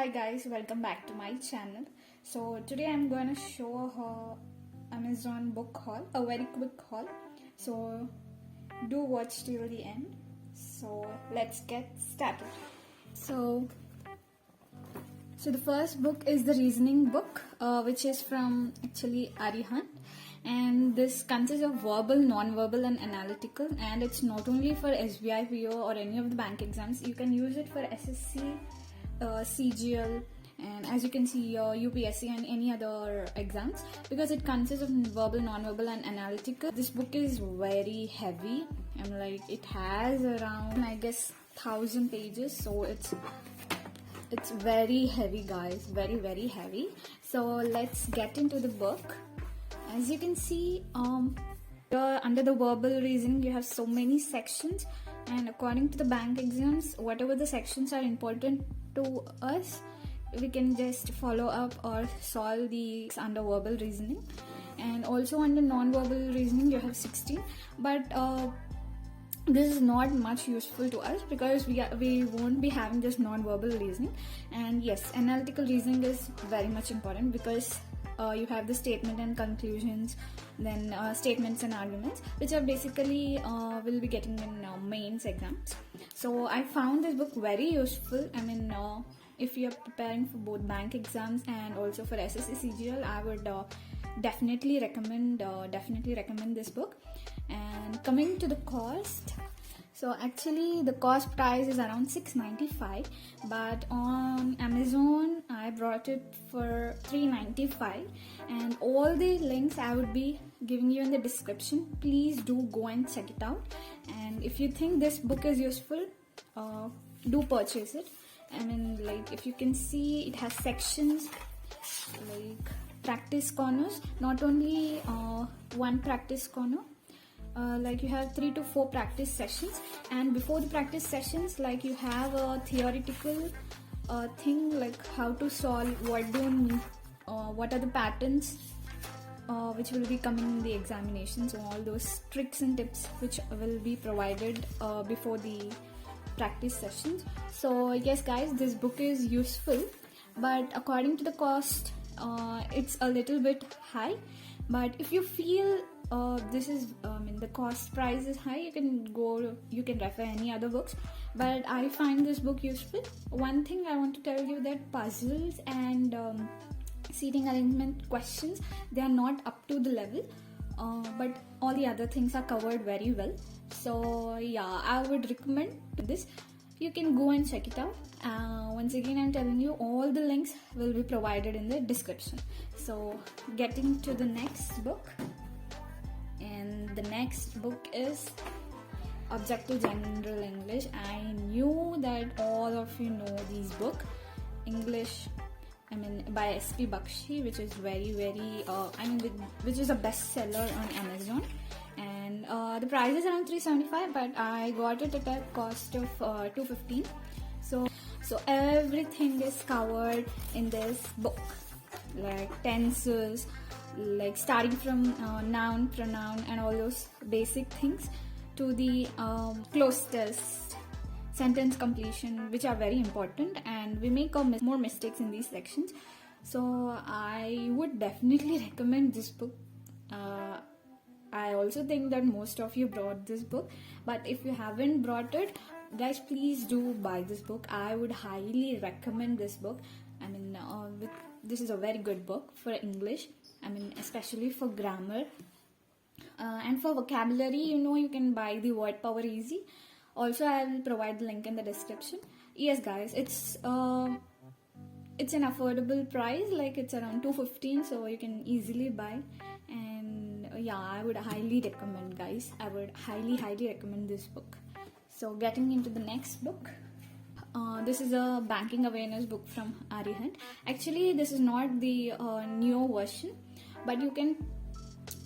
Hi guys, welcome back to my channel. So today I'm going to show a Amazon book haul, a very quick haul. So do watch till the end. So let's get started. So the first book is the reasoning book, which is from actually Arihant, and this consists of verbal, non-verbal and analytical, and it's not only for SBI, PO or any of the bank exams. You can use it for SSC, CGL, and as you can see UPSC and any other exams, because it consists of verbal, non-verbal and analytical. This book is very heavy, and like it has around, I guess, 1000 pages, so it's very heavy guys, very heavy. So let's get into the book. As you can see, under the verbal reasoning you have so many sections, and according to the bank exams, whatever the sections are important to us, we can just follow up or solve these under verbal reasoning. And also under non-verbal reasoning you have 16, but this is not much useful to us because we won't be having just non-verbal reasoning. And yes, analytical reasoning is very much important because you have the statement and conclusions, then statements and arguments, which are basically will be getting in mains exams. So I found this book very useful. I mean, if you're preparing for both bank exams and also for SSC CGL, I would definitely recommend this book. And coming to the cost, so actually the cost price is around $6.95, but on Amazon I brought it for $3.95, and all the links I would be giving you in the description. Please do go and check it out, and if you think this book is useful, do purchase it. I mean, like, if you can see, it has sections like practice corners, not only one practice corner. Like you have 3 to 4 practice sessions, and before the practice sessions, like you have a theoretical thing like how to solve, what are the patterns which will be coming in the examination. So all those tricks and tips which will be provided before the practice sessions. So yes guys, this book is useful, but according to the cost, it's a little bit high. But if you feel the cost price is high, you can refer any other books, but I find this book useful. One thing I want to tell you, that puzzles and seating arrangement questions, they are not up to the level, but all the other things are covered very well. So yeah, I would recommend this. You can go and check it out. Once again, I'm telling you, all the links will be provided in the description. So getting to the next book, and the next book is Objective General English. I knew that all of you know this book, English, by SP Bakshi, which is which is a bestseller on Amazon, and the price is around $3.75, but I got it at a cost of $2.15. So everything is covered in this book, like tenses, like starting from noun, pronoun, and all those basic things, to the close test, sentence completion, which are very important, and we make more mistakes in these sections. So I would definitely recommend this book. I also think that most of you brought this book, but if you haven't brought it, guys, please do buy this book. I would highly recommend this book. This is a very good book for English, especially for grammar, and for vocabulary. You can buy the Word Power Easy. Also, I will provide the link in the description. Yes guys, it's an affordable price, like it's around $2.15, so you can easily buy. And yeah, I would highly recommend, guys. I would highly recommend this book. So getting into the next book, this is a banking awareness book from Arihant. Actually, this is not the newer version, but you can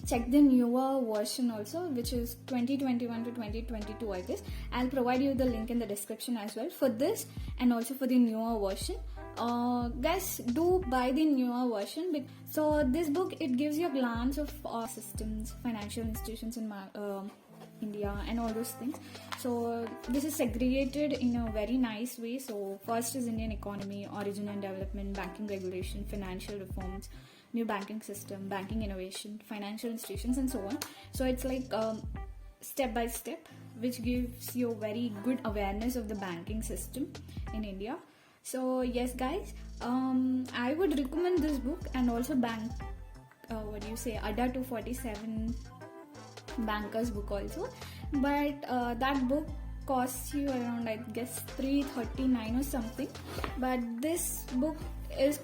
check the newer version also, which is 2021 to 2022, I guess. I'll provide you the link in the description as well for this, and also for the newer version. Guys, do buy the newer version. So this book, it gives you a glance of systems, financial institutions, and India and all those things. So this is segregated in a very nice way. So first is Indian economy, origin and development, banking regulation, financial reforms, new banking system, banking innovation, financial institutions, and so on. So it's like step by step, which gives you very good awareness of the banking system in India. So yes guys, I would recommend this book, and also Adda 247 Bankers book also. But that book costs you around, I guess, 339 or something. But this book is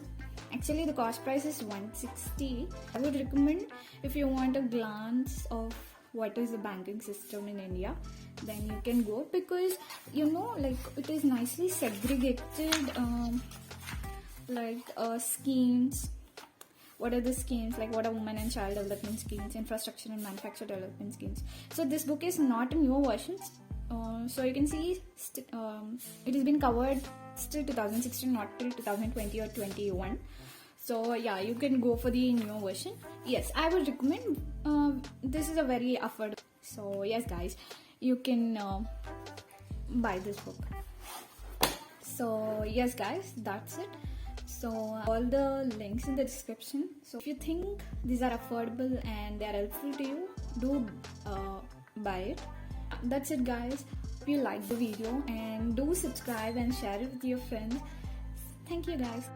actually, the cost price is 160. I would recommend, if you want a glance of what is the banking system in India, then you can go, because like it is nicely segregated, schemes. What are the schemes, like what are women and child development schemes, infrastructure and manufacture development schemes. So this book is not a newer version, so you can see it has been covered still 2016, not till 2020 or 21. So yeah, you can go for the newer version. Yes, I would recommend. This is a very affordable. So yes guys, you can buy this book. So yes guys, that's it. So all the links in the description. So if you think these are affordable and they are helpful to you, do buy it. That's it guys. If you like the video, and do subscribe and share it with your friends. Thank you guys.